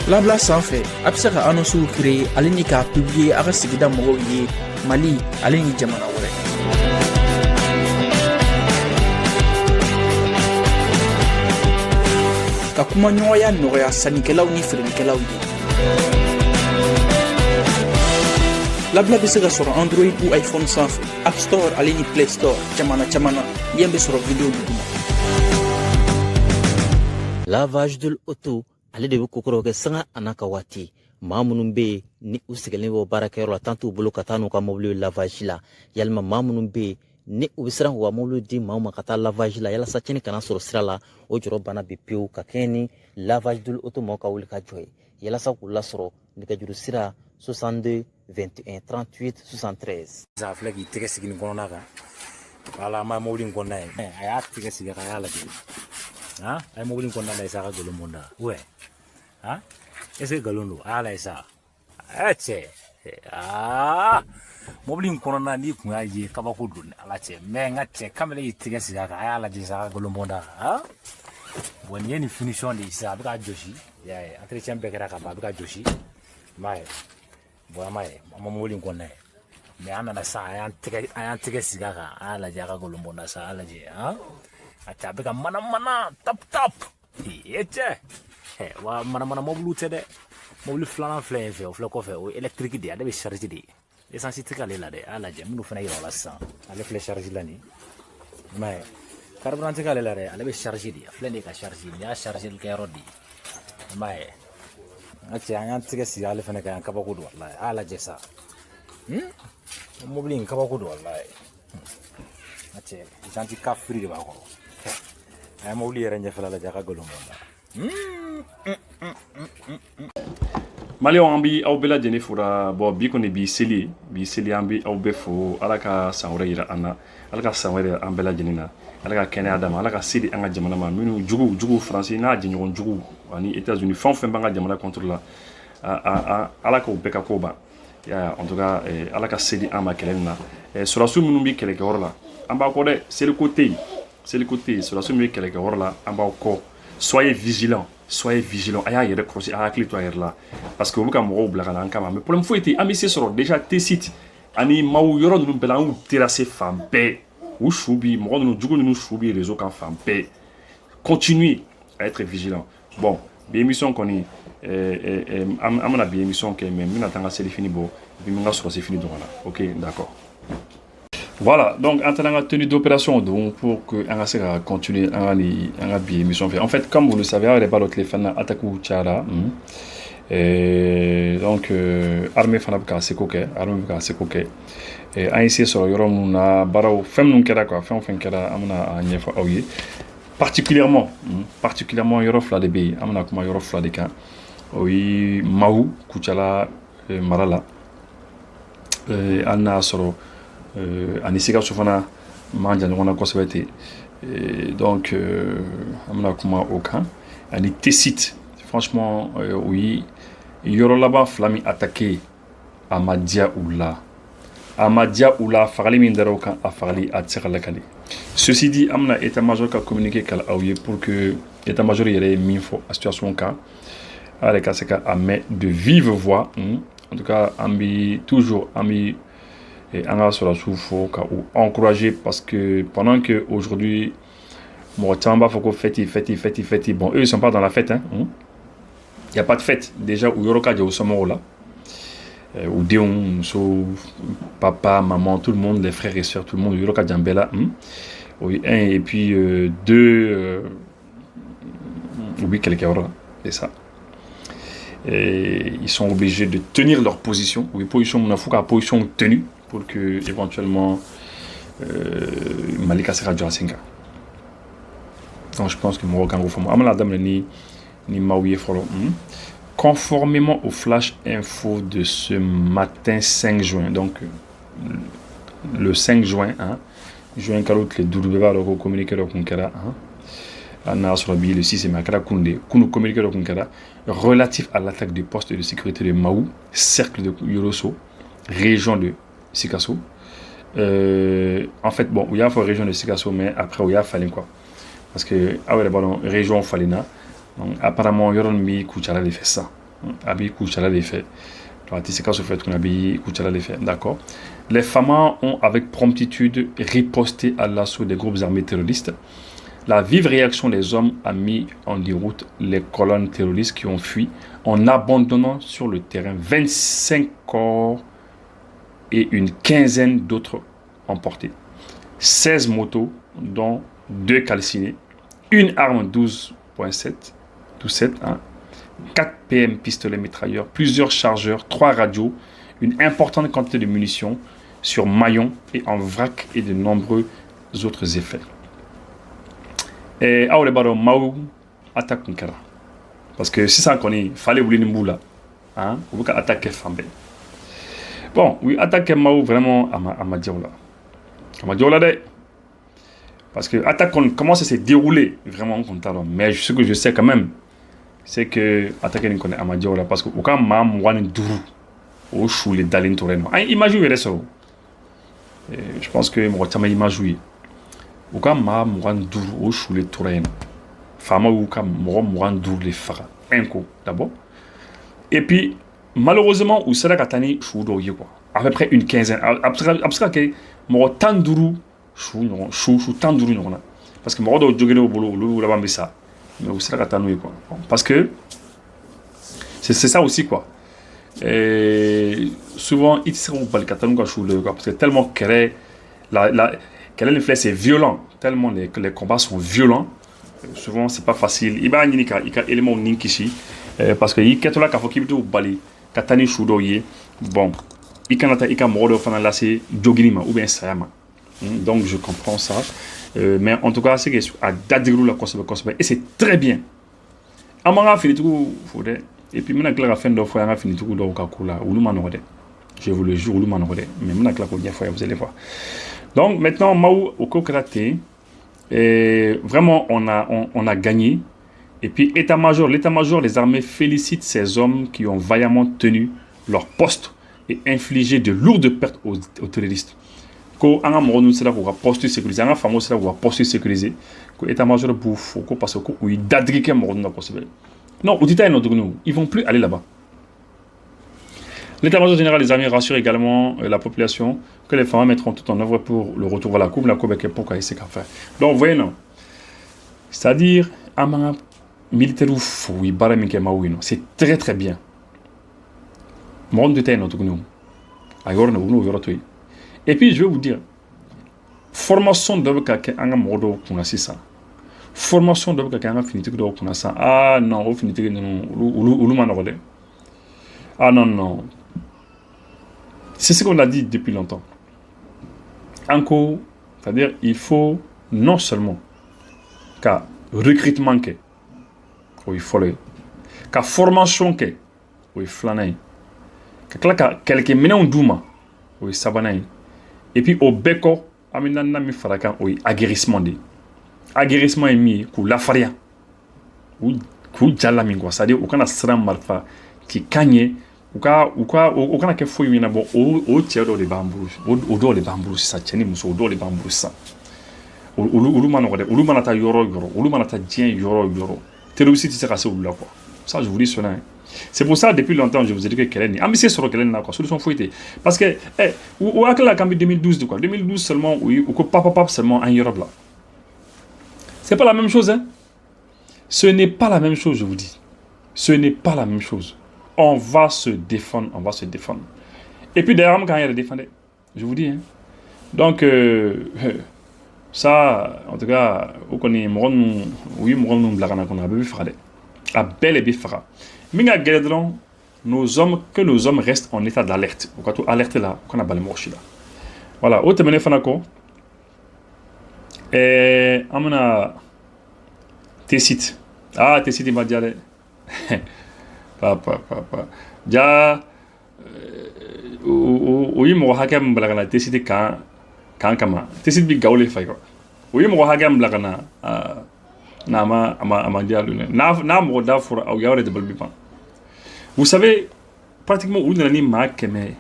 Labla sanfɛ a bɛ se ka annonces créer ale ni k'a publier a ka sigida mɔgɔw ye Mali ale ni jamana wɛrɛ. Ka kumaɲɔgɔnya nɔgɔya sannikɛlaw ni feerelikɛlaw ye. Labla bɛ se ka sɔrɔ Android ou iPhone sanfɛ, App Store ale ni Play Store jamana caman na yen bɛ sɔrɔ vidéo duguma. Lavage de l'auto ale de bɛ kokoro kɛ sanga ana ka waati maa minnu bɛ yen ni u sigilen bɛ baarakɛyɔrɔ la tan t'u bolo ka taa n'u ka mobili lavage la yalima maa minnu bɛ yen ni u bɛ siran k'u ka mobili di maaw ma ka taa lavage la yalasa tiɲɛni kana sɔrɔ sira la o jɔrɔ bana bɛ pewu ka kɛɲɛ ni lavage de l'auto mɔgɔw ka wuli ka jɔ ye yalasa k'u lasɔrɔ nɛgɛjuru sira 62 21 38 73. a filɛ k'i tɛgɛ sigi nin kɔnɔna kan wala an b'a mobili in kɔnɔna ye a y'a tɛgɛ sigi a y'a lajɛ a ye mobili in kɔnɔna lajɛ sa a ka golo mɔnda est-ce que galon don a y'a lajɛ sa cɛ mobili in kɔnɔna n'i kun y'a ye kabako don ala cɛ mɛ n ka cɛ kamalen y'i tɛgɛ sigi a kan a y'a lajɛ sa a ka golo mɔnda bon nin ye nin finition de ye sisan a bɛ ka jɔsi entretien bɛɛ kɛra ka ban a bɛ ka jɔsi i m'a ye bon an m'a ye an ma mobili in kɔnɔna ye mɛ an nana sa a y'an tɛgɛ sigi a kan a y'a lajɛ a ka golo mɔnda sa a y'a lajɛ a cɛ a bɛ ka mana tap cɛ wa mana mobili tɛ dɛ mobili filanan filɛ yen fɛ o filɛ kɔfɛ o ye électrique de ye ale bɛ charge de ye essence tɛ k'ale la dɛ a y'a lajɛ minnu fana yira o la sisan ale filɛ charge la nin i m'a ye carburant tɛ k'ale la dɛ ale bɛ charge de a filɛ nin ye ka charge nin y'a chargeli kɛyɔrɔ de ye i m'a ye n ka cɛ an y'an tɛgɛ sigi ale fana kan yan kabako don walayi a y'a lajɛ sa mobili in kabako don walayi n ka cɛ janti ka firi de b'a kɔrɔ a ye mobili yɛrɛ ɲɛfɛla lajɛ a ka golo mɔnda Maliyɛnw an bɛ aw bɛɛ lajɛlen fora bi kɔni bi seli an bɛ aw bɛɛ fo ala ka san wɛrɛ yira an na ala ka san wɛrɛ an bɛɛ lajɛlen na ala ka kɛnɛya d'a ma ala ka se di an ka jamana ma minnu jugu faransi n'a jɛɲɔgɔn jugu ani États-Unis fɛn o fɛn b'an ka jamana contrôle la ala k'o bɛɛ ka ko ban en tout cas ala ka se di an ma kɛlɛ nin na sɔrɔdasiw minnu bɛ kɛlɛkɛyɔrɔ la an b'a kɔ dɛ seliko tɛ yen sɔrɔdasiw min bɛ kɛlɛkɛyɔrɔ la an b'aw kɔ soyez vigilants a y'a yɛrɛ kɔlɔsi a hakili to a yɛrɛ la parce que u bɛ ka mɔgɔw bila ka na an kama mais problème foyi tɛ yen an bɛ se sɔrɔ déjà T-site ani maaw yɔrɔ ninnu bɛɛ la an y'u terrasser fan bɛɛ u su bi mɔgɔ ninnu jugu ninnu su bi réseau kan fan bɛɛ continuez à être vigilants bon bi émission kɔni an bɛna bi émission kɛ mais n bɛna taa n ka seli fini bɔ bi n ka sɔrɔsi fini dɔgɔna ok d'accord. Voilà, donc en tant que tenue d'opération, donc pour que on continuer à bien émission fait. En fait, comme vous le savez, on pas le téléphone attaque ou tchara. Donc armée fana ka sekoke, et ainsi sur yoro muna barao fem nun kera quoi, fem kera amna a nyefo awye. Particulièrement yoro fla de bi, amna kuma yoro fla de kan. Oui, mau kuchala marala. Anna soro ani Sikaso fana man jan ɲɔgɔn na kosɛbɛ ten donc an bɛna kuma o kan ani T-site franchement o ye yɔrɔ laban fila min attaqué a ma diya u la fagali min dara o kan a fagali a tɛ se ka lakale ceci dit an bɛna état-major ka communiqué kala aw ye pour que état-major yɛrɛ ye min fɔ a situation kan a yɛrɛ ka se ka a mɛn de vive voix en tout cas an bɛ toujours an bɛ an ka sɔrɔdasiw fo ka u encourager parce que pendant que aujourd'hui mɔgɔ caman b'a fɔ ko fête bon eux ils sont pas dans la fête hein il y a pas de fête déjà u yɔrɔ ka jan u somɔgɔw la u denw muso papa maman tout le monde les frères et sœurs tout le monde u yɔrɔ ka jan bɛɛ la oui un et puis deux u bɛ kɛlɛkɛyɔrɔ la c'est ça. Et ils sont obligés de tenir leur position ou position mun na fo ka position tenue pour que éventuellement Malika sera jɔ sen kan. Donc je pense que mɔgɔw kan k'o faamu an bɛna daminɛ ni maaw ye fɔlɔ conformément au flash info de ce matin 5 juin donc le 5 juin juin kalo tile 5 bɛɛ b'a dɔn ko communiqué dɔ kun kɛra n'a sɔrɔ bi le 6 mai a kɛra kunu communiqué dɔ kun kɛra relatif à l'attaque du poste de sécurité de Mahou cercle de Yorosso région de Sikasso. En fait, bon, il y a une région de Sikasso, mais après, il y a fallu quoi. Parce que, ah ouais, d'abord, région Falina, donc apparemment, il y a un Kouchala de fait ça. Abi Kouchala de fait. Donc, Sikasso fait qu'on a Kouchala de fait, d'accord. Les Famas ont avec promptitude riposté à l'assaut des groupes armés terroristes. La vive réaction des hommes a mis en déroute les colonnes terroristes qui ont fui en abandonnant sur le terrain 25 corps et une quinzaine d'autres emportés. 16 motos, dont 2 calcinés, une arme 12.7, 4 PM pistolets mitrailleurs, plusieurs chargeurs, 3 radios, une importante quantité de munitions sur maillon et en vrac et de nombreux autres effets. Et le baron Mao attaque Nkara. Parce que si ça connaît, il fallait oublier Nimboula. Hein, on veut attaquer Fambe. Bon, oui, attaquer Mao vraiment à Madiola. À Madiola, parce que l'attaque commence à se dérouler vraiment contre Talon. Mais ce que je sais quand même, c'est que attaquer à Madiola, parce que quand Mam Wan Dourou, au chou les Dalin Toreno. Imagine ça. Je pense que moi, tu m'as imaginé. Ou quand Mam Wan Dourou, au chou les Toreno. Fama ou quand Mam Dourou les Fara. Un coup, d'abord. Et puis, malheureusement, où c'est là qu'Atani chou d'oye quoi. À peu près une quinzaine. Après que moi, Tandourou, chou Tandourou, non. Parce que moi, je suis au boulot, là-bas, mais ça. Mais où c'est là qu'Atani quoi. Parce que c'est ça aussi quoi. Et souvent, ils seront pas les Catalans parce que tellement qu'elle est c'est violent, tellement les combats sont violents. Souvent, c'est pas facile. Il y a un élément ninkishi parce que il y a là qu'il faut qu'il y ait bali, katani choudoye. Bon, il y a moro fana lassé joginima ou bien sayama. Donc je comprends ça. Mais en tout cas, c'est que à dadirou la consomme et c'est très bien. Amara fini tout faudrait. Et puis maintenant que la fin de fois on a fini tout dans Kakula ou l'humanode. Je vous le jure ou l'humanode. Mais maintenant que la première fois vous allez voir. Donc maintenant Mao au Kokaraté. Et vraiment on a gagné. Et puis l'état-major des armées félicite ces hommes qui ont vaillamment tenu leur poste et infligé de lourdes pertes aux terroristes. Ko anga monu sera ko poste sécurisé, anga famo sera ko poste sécurisé. Ko état-major boufo ko parce que ko dadrike monu na possible. Non, ils vont plus aller là-bas. L'état-major général des armées rassure également la population que les femmes mettront tout en œuvre pour le retour vers la coupe est pour qu'elle s'est faire. Donc, vous voyez, non. C'est-à-dire, un militaire ou fou, c'est très très bien. Et puis, je vais vous dire, formation de quelqu'un modo qu'on a ça. Formation de quelqu'un a fini de qu'on a ça. Ah non, au fini de nous, ah non, non. C'est ce qu'on a dit depuis longtemps. Encore, c'est-à-dire, il faut non seulement qu'un recrutement, il faut le, qu'à formation, il faut que quelqu'un mène douma, il sabanaï, et puis au béco, aminana mi farakan, il aguerrissement de, aguerrissement est mis pour la faria, ou jalamingwa, c'est-à-dire, au kana sram marfa, qui gagne. Ou quand que faut y bon au tiers de bambou au dos les bambous ça tient muso au dos les bambous ça ou manata yoro ou manata dien yoro terroriste c'est cassé ou là quoi ça je vous dis cela c'est pour ça depuis longtemps je vous ai dit que Kellen mais c'est sur Kellen là quoi solution fouillée parce que ou à la campagne 2012 quoi 2012 seulement ou papa seulement en Europe là c'est pas la même chose hein ce n'est pas la même chose je vous dis ce n'est pas la même chose. On va se défendre, Et puis derrière, quand il y a des défendre, je vous dis. Hein. Donc, ça, en tout cas, vous connaissez, oui, nous blagana qu'on a fait à bel et bien faire. Mais nos hommes restent en état d'alerte. Vous avez alerté là, qu'on a balé morchi là. Voilà, au terminé fanako. Et amena Tessit. Ah, Tessit il m'a dit papa ja oui mo hakam blagana Tessit kan kama Tessit bi gawle fay ko oui mo hakam blagana nama ama dialu na mo da for au yawre de balbi pan vous savez pratiquement où nani ma keme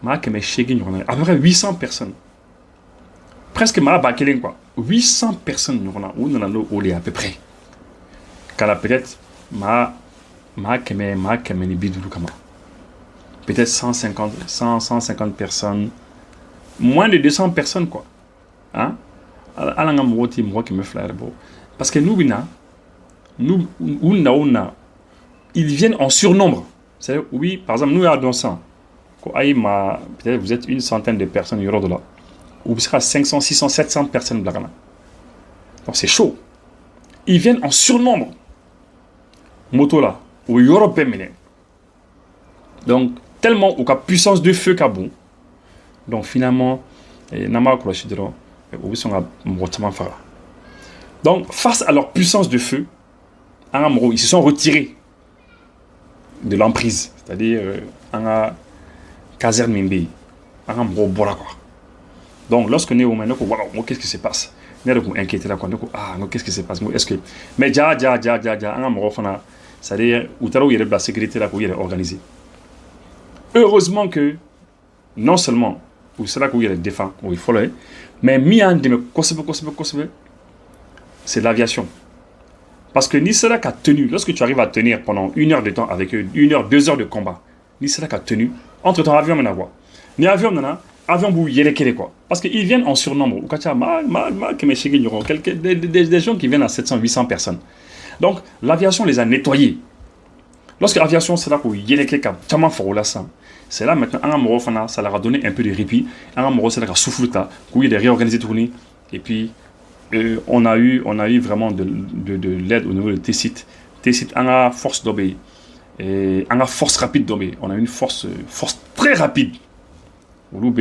ma keme shegi nyona à peu près 800 personnes presque ma bakelen quoi 800 personnes nyona ou na no olé à peu près kala peut-être ma keme ni bidulu kama peut-être 150 personnes moins de 200 personnes quoi hein alanga moti mo qui me flare bo parce que nous ils viennent en surnombre. C'est oui, par exemple, nous à Donsan, peut-être vous êtes une centaine de personnes, il y aura de là. Ou vous serez 500, 600, 700 personnes. Donc c'est chaud. Ils viennent en surnombre. Moto là, ou il y aura péminé. Donc, tellement, ou qu'à puissance de feu qu'à bon. Donc finalement, donc, face à leur puissance de feu, ils se sont retirés de l'emprise, c'est-à-dire en caserne Mimbi, en Bora quoi. Donc lorsqu'on est au moment où qu'est-ce qui se passe? On est inquiété là quoi. Qu'est-ce qui se passe? Est-ce que mais c'est-à-dire où il y a de la sécurité là où il est organisé. Heureusement que non seulement où c'est là où il y a des défenses où il faut le, mais mis en c'est l'aviation. Parce que Nisela a tenu, lorsque tu arrives à tenir pendant 1 heure de temps avec eux, 1 heure, 2 heures de combat, Nisela a tenu, entre ton avion et avion. Ni avion, avion bou yelekele quoi. Parce qu'ils viennent en surnombre. Des gens qui viennent à 700, 800 personnes. Donc l'aviation les a nettoyés. Lorsque l'aviation, c'est là pour yelekele, c'est là maintenant, ça leur a donné un peu de répit. C'est là souffle, où il est réorganisé tourné. Et puis, on a eu vraiment de l'aide au niveau de Tessit. Tessit a force d'obéir. Et a force rapide d'obéir. On a une force très rapide. Nous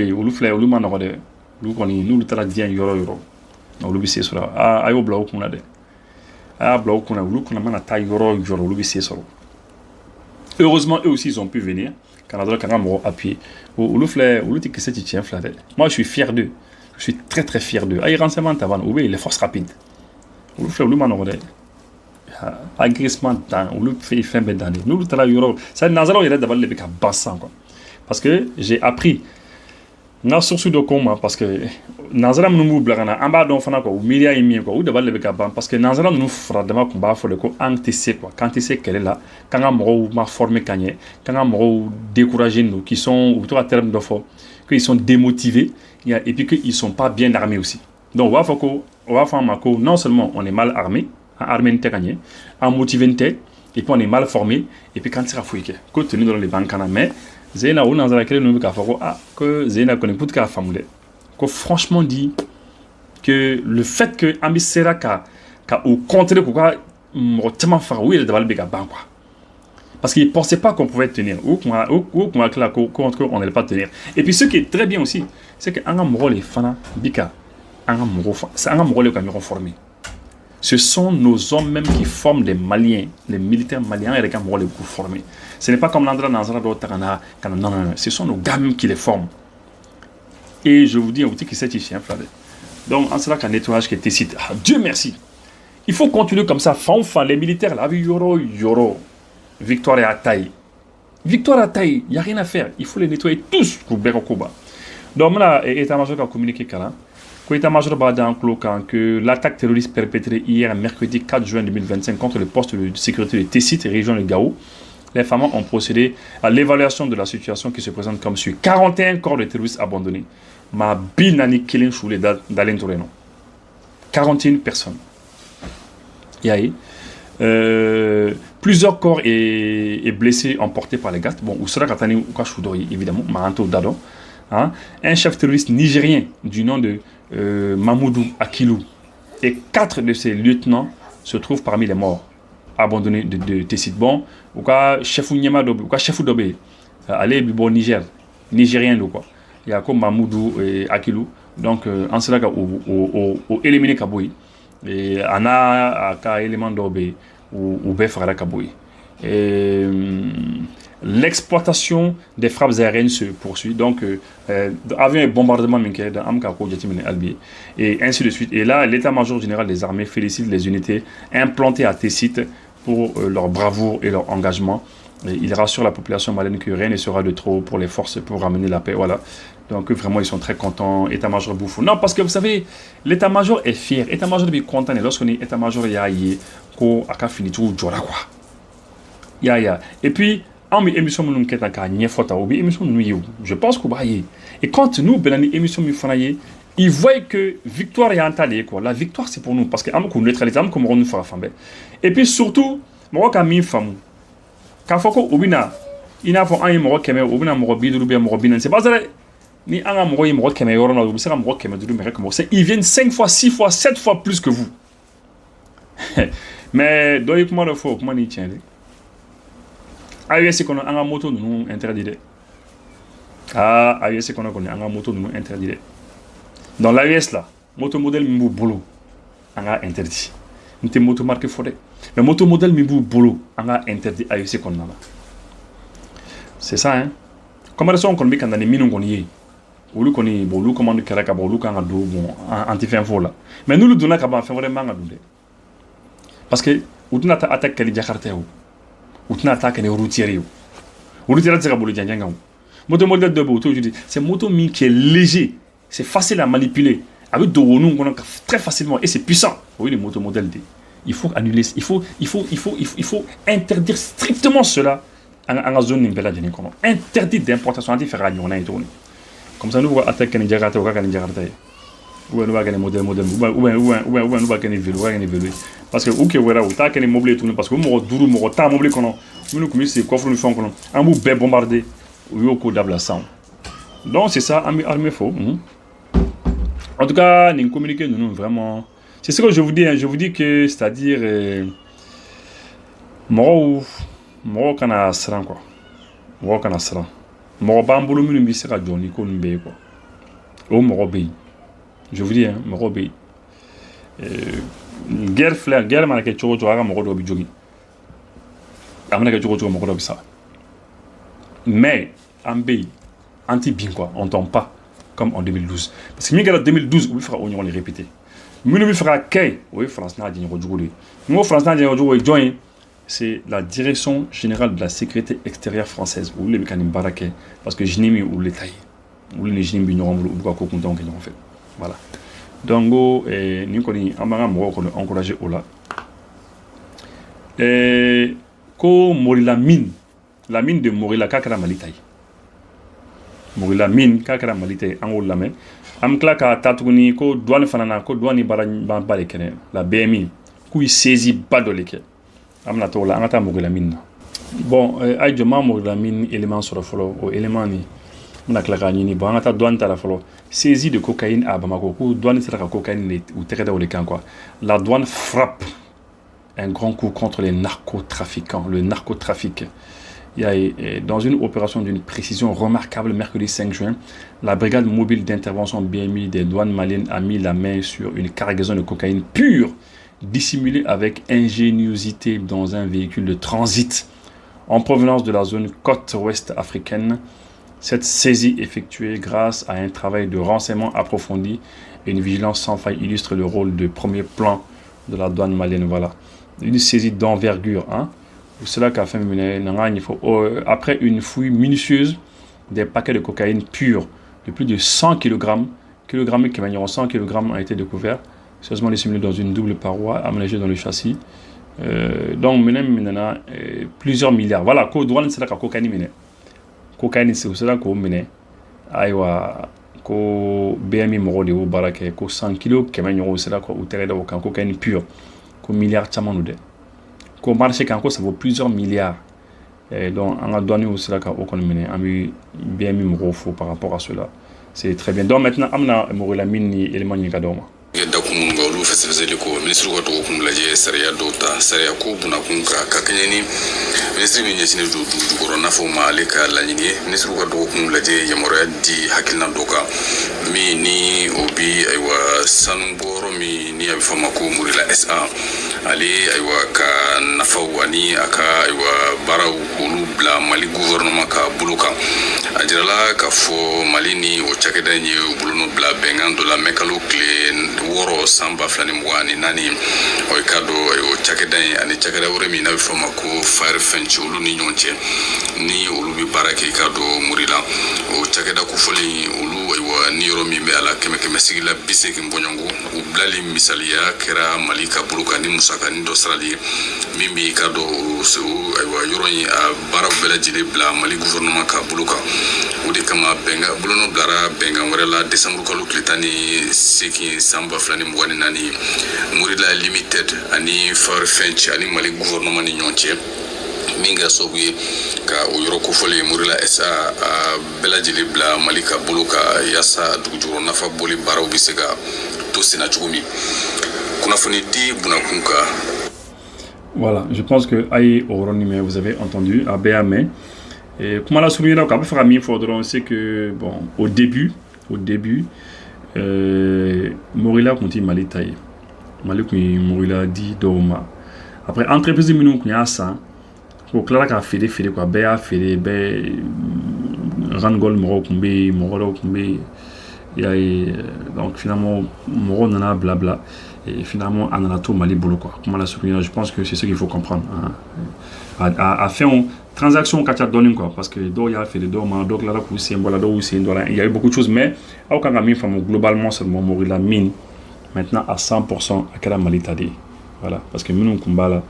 heureusement, eux aussi, ils ont pu venir. Moi, je suis fier d'eux. Je suis très très fier d'eux. Les forces rapides. Parce que j'ai appris. Parce que Nazara nous blagana amba don fana ko milia imi ko ou dabal le ban parce que Nazara nous fera dama ko ba fo le ko antc quoi quand tu sais qu'elle est là quand on m'a formé kanye quand on décourager nous qui sont autour à terme de fort qu'ils sont démotivés et puis qu'ils sont pas bien armés aussi. Donc on va faire non seulement on est mal armé en motivé et puis on est mal formé et puis quand tu seras fouillé que tenu dans les banques mais Zéna ou Nazara kele nous ka fako que Zéna connaît pour ka famule que franchement dit que le fait que Ambissera ka au contraire pourquoi tellement faire oui il devait le béga ban quoi parce qu'il pensait pas qu'on pouvait tenir ou qu'on n'allait pas tenir. Et puis ce qui est très bien aussi c'est que anga moro les fana bika anga moro c'est anga moro les camions formés. Ce sont nos hommes même qui forment les Maliens, les militaires maliens et les Camerounais les plus formés. Ce n'est pas comme l'Andra Nazara d'Otarana, non, ce sont nos gars même qui les forment. Et je vous dis, vous dites que c'est ici, donc en cela qu'un nettoyage qui était cité, Dieu merci. Il faut continuer comme ça, les militaires, là, yoro, victoire à taille. Victoire à taille, il n'y a rien à faire. Il faut les nettoyer tous pour Berokoba. Donc là, l'état-major a communiqué l'état-major Badan que l'attaque terroriste perpétrée hier, mercredi 4 juin 2025, contre le poste de sécurité de Tessit et région de Gao, les femmes ont procédé à l'évaluation de la situation qui se présente comme suit. 41 corps de terroristes abandonnés. Ma binani killing choulé d'Alain Toreno. 41 personnes. Yahi. Plusieurs corps et blessés emportés par les gaz. Bon, ou sera Katani ou Kashoudori, évidemment, Maranto Dado. Hein? Un chef terroriste nigérien du nom de Mamoudou Akilou et 4 de ses lieutenants se trouvent parmi les morts abandonnés de Tessit. Bon, ou quoi chef ou quoi chef d'obé, allez bon Nigérien ou quoi. Il y a comme Mamoudou et Akilou. Donc en cela au éliminer Kaboui et ana à élément d'obé ou befara Kaboui. Et l'exploitation des frappes aériennes se poursuit. Donc, avion et bombardement et ainsi de suite. Et là, l'état-major général des armées félicite les unités implantées à Tessit pour leur bravoure et leur engagement il rassure la population malienne que rien ne sera de trop pour les forces pour ramener la paix. Voilà. Donc vraiment, ils sont très contents. État-major bouffon. Non, parce que vous savez, l'état-major est fier. L'état-major est content. Et lorsqu'on est état-major, il y a ko aka fini tout jora quoi. Ya. Et puis, en émission nous qui est en niefota ou émission nous je pense qu'on va y. Et quand nous benani émission mi fanaye, ils voient que victoire est entalée quoi. La victoire c'est pour nous parce que am ko neutraliser am ko mo nous fera fambe. Et puis surtout, mo ka mi famu. Quand faut obina, il a fait un mot qui est obina mo bidou bien mo binan. C'est pas ça. Ni un mot mo qui est yorona ou c'est un mot qui est du mais comme ça. Ils viennent 5 fois, 6 fois, 7 fois plus que vous. Mais doit comment le faut comment ni tient. Aïe c'est qu'on a un moto nous interdit. Ah, aïe c'est qu'on a un moto nous interdit. Dans l'AES là, moto modèle Mimbu Bolo, on a interdit. Une moto marque forêt. Mais moto modèle Mimbu Bolo, on a interdit AEC qu'on a là. C'est ça, hein. Comment est-ce qu'on met quand on est minons qu'on y est? Ou nous qu'on est, bon, nous commande Karaka, bon, nous qu'on a dos, bon, anti-fin faux là. Mais nous, nous donnons qu'à faire vraiment à nous. Parce que, ou tu n'as attaqué les Jakarta, ou tu n'as attaqué les routiers, ou tu n'as attaqué les Djangan. Moto modèle de Boto, je dis, c'est moto qui est léger, c'est facile à manipuler. Avec de nous, on a très facilement, et c'est puissant. Oui, les motos modèles D. Il faut annuler, il faut interdire strictement cela en la zone nimbela de Nikono. Interdit d'importation anti-ferrari, on a étonné. Comme ça, nous voyons attaquer les Jakarta ou les Jakarta. Ou nous voyons modèle, ou nous voyons les vélos, parce que, ok, voilà, ou t'as qu'un mobile tourné, parce que nous avons nous avons mobile qu'on a, nous comme c'est quoi, nous faisons qu'on a, un bout bien bombardé, ou yoko d'abla sang. Donc c'est ça, armée faux. En tout cas, nous communiquons, nous vraiment. C'est ce que je vous dis, hein. Je vous dis que, c'est-à-dire, moi kana sran quoi. Moi kana sran. Moi bambolo mi numbi sera Johnny ko numbe quoi. O moi be. Je vous dis, hein, moi be. Guerre mana ke chogo aga moi do bi jogi. Amana ke chogo moi do bi ça. Mais ambe anti bien quoi, on tombe pas comme en 2012. Parce que en 2012, on fera on les répéter. Nous fera kay, oui France n'a dit rejouer. Nous France n'a dit rejouer join, c'est la direction générale de la sécurité extérieure française ou les mécanismes baraké parce que Jinimi ou l'État ou les Jinimi ignorant ou quoi qu'on content qu'ils ont fait. Voilà. Donc nous connaissons amara mo ko encourager ola. Ko Morila mine, la mine de Morila kakara malitai. Morila mine kakara malitai en la main. Am klaka tatuguni ko douane fanana ko douane bara kene la BMI ku saisi badoleke am na to la ngata Morila mine. Bon ay joma Morila mine élément sur le folo o élément ni na klaka ni bon ngata douane ta la folo saisie de cocaïne à Bamako ko douane sera cocaïne ou terre dans le camp quoi. La douane frappe un grand coup contre les narcotrafiquants, le narcotrafic. Il y a, dans une opération d'une précision remarquable, mercredi 5 juin, la brigade mobile d'intervention BMI des douanes maliennes a mis la main sur une cargaison de cocaïne pure, dissimulée avec ingéniosité dans un véhicule de transit en provenance de la zone côte ouest africaine. Cette saisie effectuée grâce à un travail de renseignement approfondi et une vigilance sans faille illustre le rôle de premier plan de la douane malienne. Voilà. Une saisie d'envergure, hein. Cela qu'a fait après une fouille minutieuse des paquets de cocaïne pure de plus de 100 kg, qui 100 kg a été découvert, sérieusement dissimulé dans une double paroi aménagée dans le châssis. Donc maintenant plusieurs milliards. Voilà, douane c'est là que cocaïne cocaïne c'est cela qu'on mène. Aïwa ko BMI moro de au barake ko 100 kg c'est là quoi ou terre de cocaïne pure ko milliards chamanu de. Au marché quand ça vaut plusieurs milliards. Et donc on a donné aussi là quand on mené a mis bien mis faux par rapport à cela. C'est très bien. Donc maintenant amna Morila mini élément ni kadoma. Dakunu ngolu fese ko ministre ko to kun laje sariya dota sariya ko buna kun ka kanyeni ministre bi nyesine do ko na fo male ka la ni ministre ko to kun laje yamora di hakilna doka mi ni obi aywa sanboro mi ni abi fama ko Morila SA ale aywa ka nafaw ani aka aywa baraw olu bila Mali gouvernement ka bolo kan a jirala ka fɔ Mali ni o cakɛda ye bolono bila bɛnkan dɔ la mɛ kalo tile 6 san 2024 o ka dɔ o cakɛda ye ani cakɛda wɛrɛ min n'a bɛ fɔ ma ko Fire Fench olu ni ɲɔgɔn cɛ ni olu bɛ baara kɛ ka dɔ Morila o cakɛda kofɔlen olu aywa ni yɔrɔ min bɛ a la kɛmɛ sigila 80 bɔɲɔngo o bilali misaliya kɛra Mali ka bolo kan ni musakani dɔ sarali min bɛ ka dɔ aywa yɔrɔ in a baaraw bɛɛ lajɛlen bila Mali gouvernement ka bolo kan o de kama bɛnkan bolono bilara bɛnkan wɛrɛ la décembre kalo tile 18 san 2024 Morila Limited ani Fire Fench ani Mali gouvernement ni ɲɔgɔn cɛ min kɛra sababu ye ka o yɔrɔ kofɔlen Morila SA a bɛɛ lajɛlen bila Mali ka bolo ka yaasa dugujukɔrɔ nafa boli baaraw bɛ se ka to senna cogo min kunnafoni di bunakun kan. Voilà, je pense que Aïe Oronime, vous avez entendu, à Béamé. Et comme on l'a souligné, donc, après faire un minute, c'est que, bon, au début, Morila continue Mali taille. Mali continue Morila dit Doma. Après, entreprise de Minou, il y a ça. Au clair, qu'il a fait quoi, Béa, fait Rangol, Moro, Kumbe, Moro, Kumbe. Donc, finalement, Moro, nana, blabla. Et finalement, on a tout Mali boulot quoi. Comment la souligné, je pense que c'est ce qu'il faut comprendre. Hein. À faire une transaction quand tu as donné quoi, parce que il y a fait des dormants, donc là c'est il y a eu beaucoup de choses, mais au cas où globalement seulement mourir la mine maintenant à 100% à quel Mali t'a dit. Voilà, parce que nous combat là,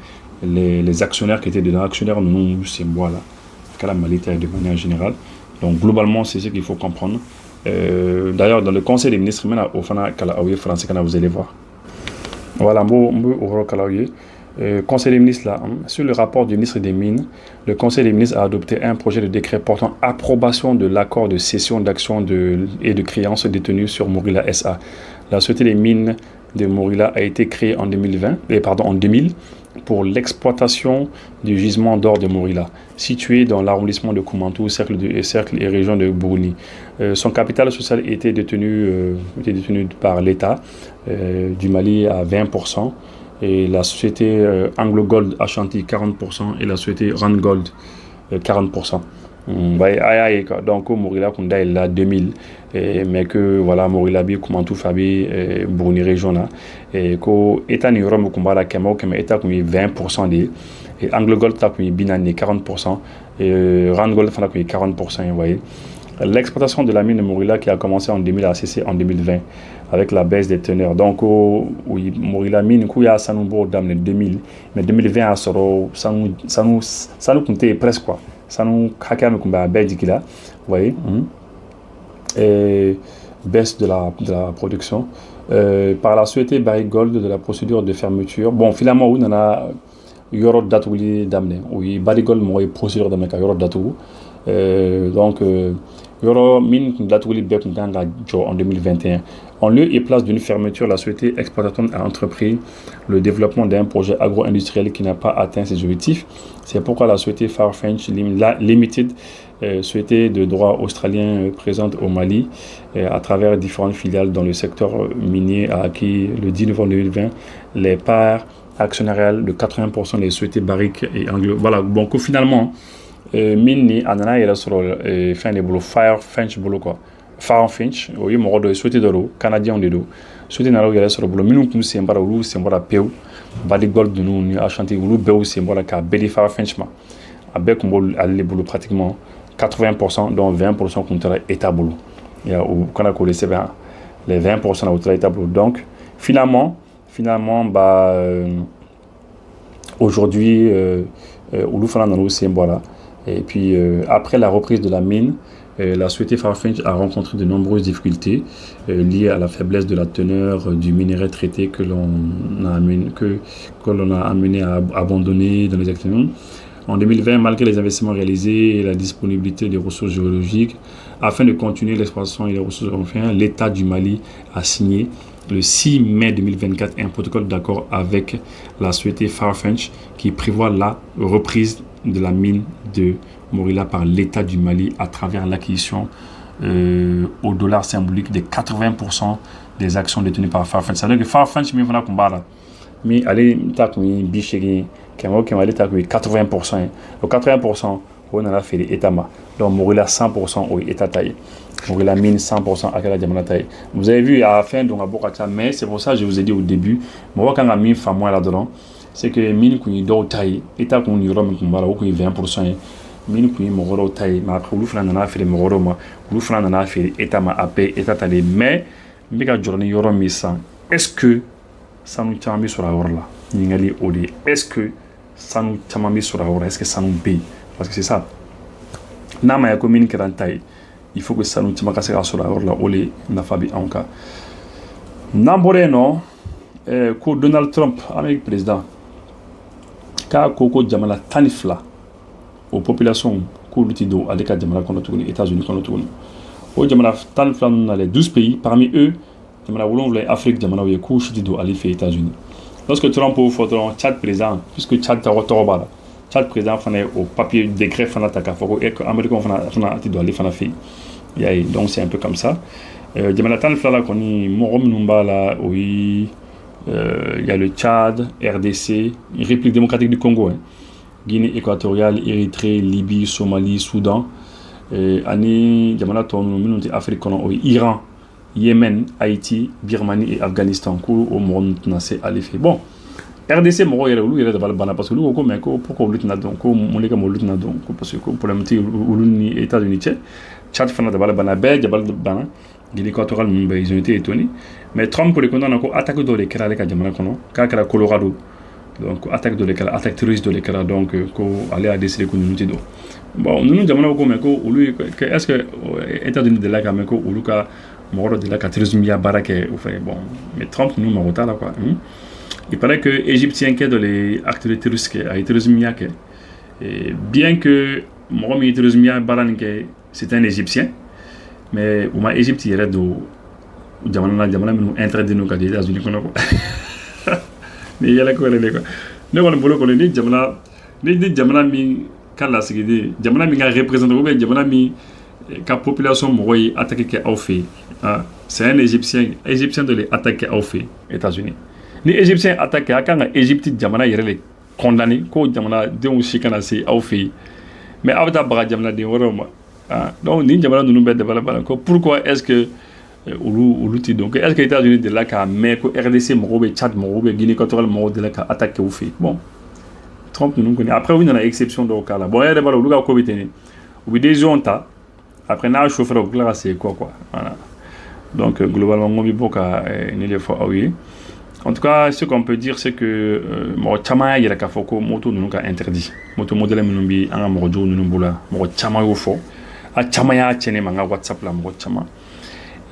les actionnaires qui étaient dedans, actionnaires nous c'est moi là, à quel Mali t'a de manière générale. Donc globalement c'est ce qu'il faut comprendre. D'ailleurs dans le conseil des ministres maintenant au Fana Kalaoui français quand vous allez voir. Voilà, Conseil des ministres là, sur le rapport du ministre des Mines, le Conseil des ministres a adopté un projet de décret portant approbation de l'accord de cession d'actions et de créances détenues sur Morila SA. La Société des Mines de Morila a été créée en 2000 pour l'exploitation du gisement d'or de Morila, situé dans l'arrondissement de Koumantou, cercle et région de Bourni. Son capital social était détenu par l'État du Mali à 20%, et la société Anglo Gold Ashanti 40% et la société Rand Gold 40%. Donc Morila Kunda est là 2000, mais que voilà Morila bi Koumantou Fabi Bourni région là, et que état ni Rome Kumbala Kemo Kema état comme 20% des et Anglo Gold t'a comme binani 40% et Rand Gold fana comme 40%, vous voyez. L'exploitation de la mine de Morila qui a commencé en 2000 a cessé en 2020 avec la baisse des teneurs. Donc, oui, Morila mine, il y a ça nous dans 2000, mais 2020 a sorti, ça nous comptait presque quoi. Ça nous hacker nous combat baisse là, vous voyez. Et baisse de la production. Par la suite, Barrick Gold de la procédure de fermeture. Bon, finalement, on a Yoro Datouli d'amener. Oui, Barrick Gold moi procédure d'amener Yoro Datou. Donc Yoro mine Datouli Bek en 2021. En lieu et place d'une fermeture, la société exploitation a entrepris le développement d'un projet agro-industriel qui n'a pas atteint ses objectifs. C'est pourquoi la société Fire Fench Limited, société de droit australien présente au Mali, à travers différentes filiales dans le secteur minier, a acquis le 10 novembre 2020 les parts actionnariales de 80% des sociétés Barrick et Anglo. Voilà, donc finalement, mini anana yɛrɛ sɔrɔ fɛn de bolo Fire Fench bolo quoi. Fire Fench o ye mɔgɔ dɔ ye société dɔ don canadien de don société nana yɛrɛ sɔrɔ bolo minnu kun sen bɔra olu sen bɔra pewu Barrick Gold ninnu ni Ashanti olu bɛɛ u sen bɔra k'a bɛɛ di Fire Fench ma a bɛɛ kun b'ale bolo pratiquement 80% dont 20% kun taara état bolo u kana k'o de sɛbɛn les 20% u taara état bolo donc finalement bah aujourd'hui olu fana nana u sen bɔra. Et puis, après la reprise de la mine, la société Fire Fench a rencontré de nombreuses difficultés liées à la faiblesse de la teneur du minerai traité que l'on a amené à abandonner dans les actions. En 2020, malgré les investissements réalisés et la disponibilité des ressources géologiques, afin de continuer l'exploitation et les ressources européennes, l'État du Mali a signé le 6 mai 2024 un protocole d'accord avec la société Fire Fench qui prévoit la reprise de la mine de Morila par l'État du Mali à travers l'acquisition au dollar symbolique de 80% des actions détenues par Fire Fench. C'est-à-dire que Fire Fench, mi ale ta kun bi shegi kɛmɛ ale ta kun 80%. O 80% o nana feere état ma. Donc Morila 100% o état ta ye. Morila mine 100% à la jamana ta ye. Vous avez vu à la fin donc à Bokata, mais c'est pour ça que je vous ai dit au début, moi quand a mine famo là-dedans, c'est que mine kun do taille, état kun yoro men kun bala o kun 20%. Mine kun mogoro taille, ma ulu fana nana feere mogoro ma, ulu fana nana feere état ma AP état ta mais mbika jorni yoro mi san. Est-ce que sanu chambi sur la orla ningali odi est-ce que sanu chambi sur la orla est-ce que sanu B parce que c'est ça nama ya commune qui rentai il faut que sanu chamaka sera sur la orla oli na fabi anka nambore no ko Donald Trump avec président ka koko jamana tanifla aux populations ko lutido aleka jamana kono tuguni États-Unis kono tuguni o jamana tanifla dans les 12 pays parmi eux jamana wolonvla Afrique jamana ye ko chitido ali fait États-Unis. Lorsque Trump au photo Tchad présent puisque Tchad ta rotoba Tchad présent fana au papier décret fana ta ka foko et que américain fana ti do ali fana fait yaay donc c'est un peu comme ça jamana tan fala koni morom numbala oui il y a le Tchad, RDC, République démocratique du Congo, Guinée équatoriale, Érythrée, Libye, Somalie, Soudan, ani jamana ton minute Afrique kono Iran, Yémen, Haïti, Birmanie et Afghanistan au monde c'est alifé. Bon, RDC moro yere ulu yere de bana parce que lu ko mais ko pourquoi ulu na donc ko mon lega mo ulu na donc parce que pour le petit ulu ni États-Unis Tchad fana de bana be jabal de bana Guinée équatoriale ils ont été étonnés mais Trump pour les condamner ko attaque de les kala ka jamana kono ka kala Colorado donc attaque de les kala attaque terroriste de les kala donc ko aller à décider ko nous do bon nous jamana ko mais ko ulu est-ce que États-Unis de la ka mais ko ulu ka moro de la ka terrorisme ya barake ou fait bon mais Trump nous marota là quoi il paraît que égyptien qui est dans les actes de terrorisme a été terrorisme et bien que moro mi terrorisme baranke c'est un égyptien mais au moins Égypte il est do jamana nous interdit nous ka des États-Unis kono ko mais il y a la ko le ko ne wala bolo ko ni jamana mi kala sigide jamana mi nga représenter ou jamana mi ka population moroy attaquer ke au fait c'est un égyptien de les attaquer au fait États-Unis ni égyptien attaquer akanga Égypte jamana yere condamné ko jamana de on shikana c'est au fait mais avata baga jamana de woroma donc ni jamana nous be développer ko pourquoi est-ce que uluti donc est-ce que les États-Unis de là ka mais ko RDC morobe Tchad morobe Guinée équatoriale morobe de là ka attaquer au fait bon Trump nous connaît après oui dans la exception de cas là bon il y a des balles luka ko bitene ou des jonta après na chauffeur au clair c'est quoi voilà donc globalement on biboka ni les fois oui en tout cas ce qu'on peut dire c'est que mo chama ya ka foko moto nous ka interdit moto modèle minumbi anga mo jo nous bula mo chama yo fo a chama ya chene manga WhatsApp la mo chama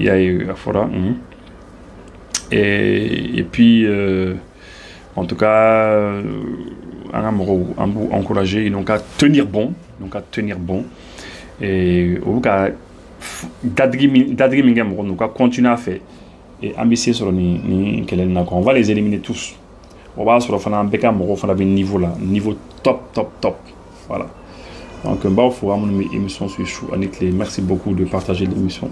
il y a eu afora et puis en tout cas anga mo encourager ils n'ont qu'à tenir bon et au cas d'adri minga mo nous continuer à faire et ambitieux sur ni on va les éliminer tous on va sur le beka mo fana niveau là niveau top voilà donc bah faut amener mes émissions sur chou anikle merci beaucoup de partager l'émission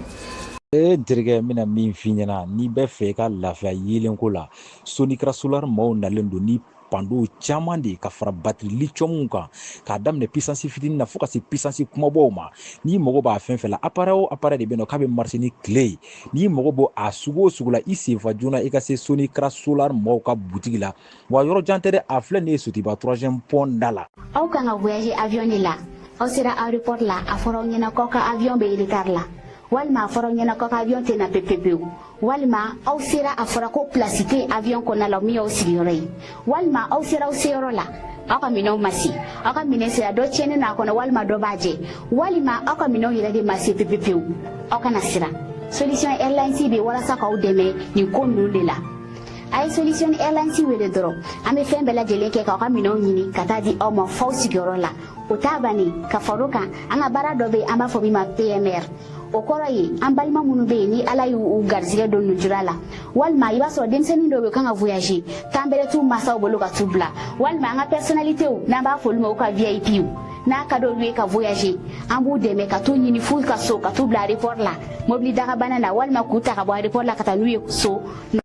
dirige mina min finyana ni be fe ka lafiya yelen ko la sonikra solar maw nalen do ni pando chaman de ka fara batterie lithium kan ka damne puissance fitini na foka se puissance kuma bo ma ni mogo ba fen fela appareil de beno ka be marcher ni clé ni mogo bo a sugo sugula ise fa jona e ka se sonikra solar maw ka boutique la wa yoro jantere a fle ne suti ba 3e pont dala au kan voyager avion ni la au sera aéroport la a foro nyina ko ka avion be retard la walma foro nyina ko ka avion te na PPP walma aw sera a fora ko placité avion ko na la mi o sigiré walma aw sera o sero la aka mino masi aka minese do chene na ko na walma do baje walma aka mino yira de masi PPP aka na sira solution airlines be wala saka o deme ni ko ndule la ay solution airlines wele dro ame fembe la jele ke ka aka mino nyini kata di o mo fo sigiro la o tabani ka faruka anga bara do be amba fo bi ma PMR okoroyi ambalima munube ni ala yu garzige don nujurala walma iba so demseni do be kanga voyager tambere tu masa obolo ka tubla walma nga personnalité ou na ba foluma ka VIP na ka do lui ka voyager ambu deme ka to nyini full ka so ka tubla report la mobli daga banana walma kuta ka bo report la ka ta nuye so